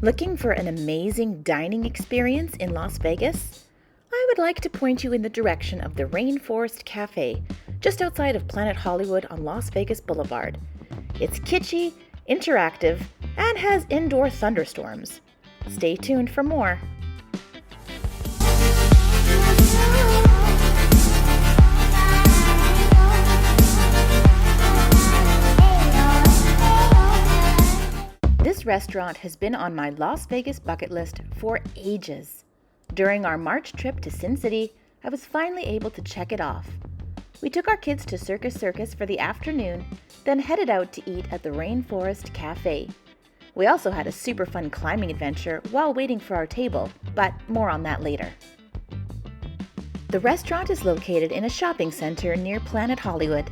Looking for an amazing dining experience in Las Vegas? I would like to point you in the direction of the Rainforest Cafe, just outside of Planet Hollywood on Las Vegas Boulevard. It's kitschy, interactive, and has indoor thunderstorms. Stay tuned for more. This restaurant has been on my Las Vegas bucket list for ages. During our March trip to Sin City, I was finally able to check it off. We took our kids to Circus for the afternoon, then headed out to eat at the Rainforest Cafe. We also had a super fun climbing adventure while waiting for our table, but more on that later. The restaurant is located in a shopping center near Planet Hollywood.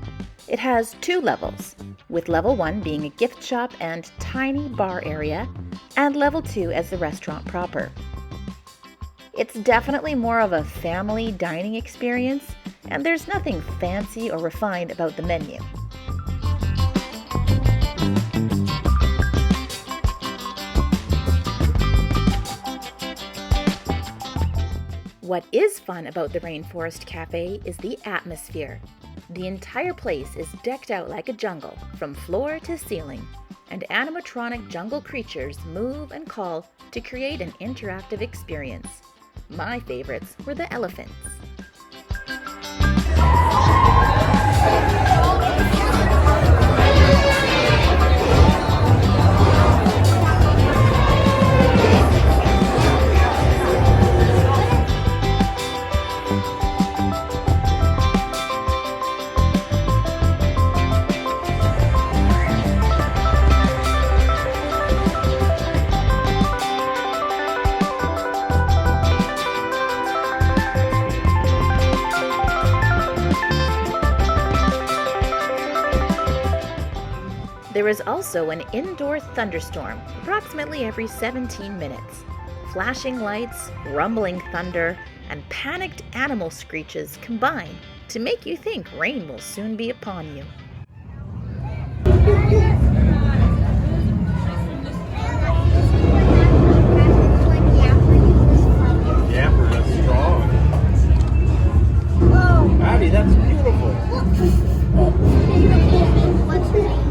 It has 2 levels, with level 1 being a gift shop and tiny bar area, and level 2 as the restaurant proper. It's definitely more of a family dining experience, and there's nothing fancy or refined about the menu. What is fun about the Rainforest Cafe is the atmosphere. The entire place is decked out like a jungle, from floor to ceiling, and animatronic jungle creatures move and call to create an interactive experience. My favorites were the elephants. There is also an indoor thunderstorm approximately every 17 minutes. Flashing lights, rumbling thunder, and panicked animal screeches combine to make you think rain will soon be upon you. Yapper, that's strong. Abby, that's beautiful. What's her name?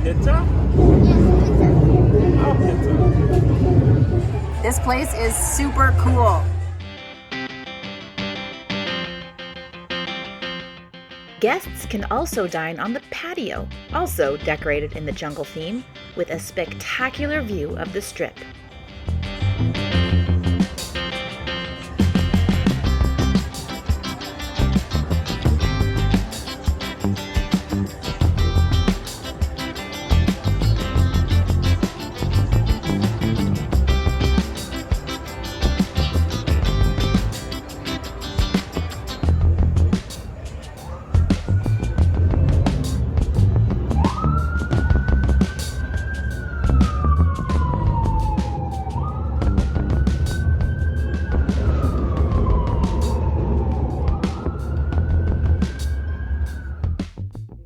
Pizza? Oh, pizza. This place is super cool. Guests can also dine on the patio, also decorated in the jungle theme, with a spectacular view of the Strip.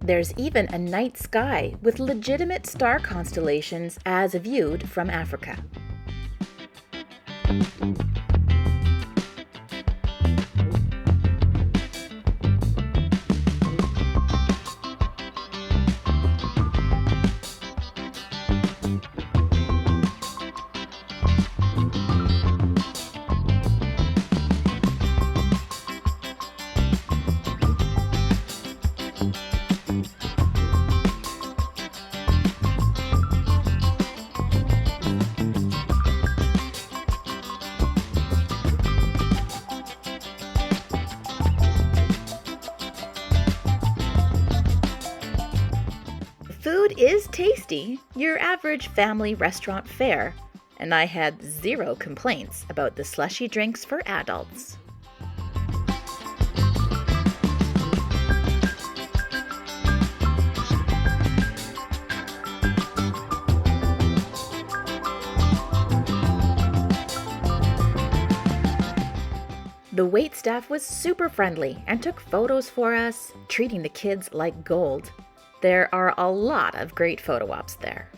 There's even a night sky with legitimate star constellations as viewed from Africa. Food is tasty, your average family restaurant fare, and I had 0 complaints about the slushy drinks for adults. The wait staff was super friendly and took photos for us, treating the kids like gold. There are a lot of great photo ops there.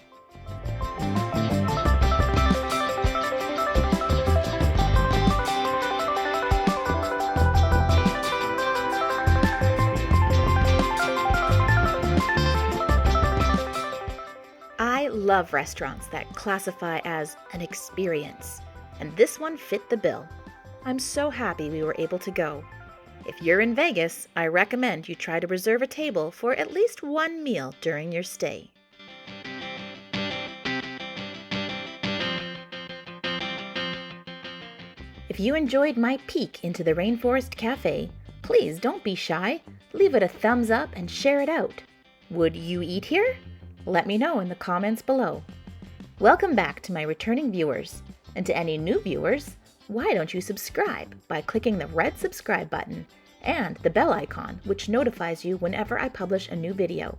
I love restaurants that classify as an experience, and this one fit the bill. I'm so happy we were able to go. If you're in Vegas, I recommend you try to reserve a table for at least one meal during your stay. If you enjoyed my peek into the Rainforest Cafe, please don't be shy. Leave it a thumbs up and share it out. Would you eat here? Let me know in the comments below. Welcome back to my returning viewers, and to any new viewers, why don't you subscribe by clicking the red subscribe button and the bell icon, which notifies you whenever I publish a new video.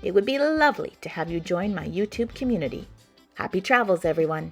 It would be lovely to have you join my YouTube community. Happy travels, everyone!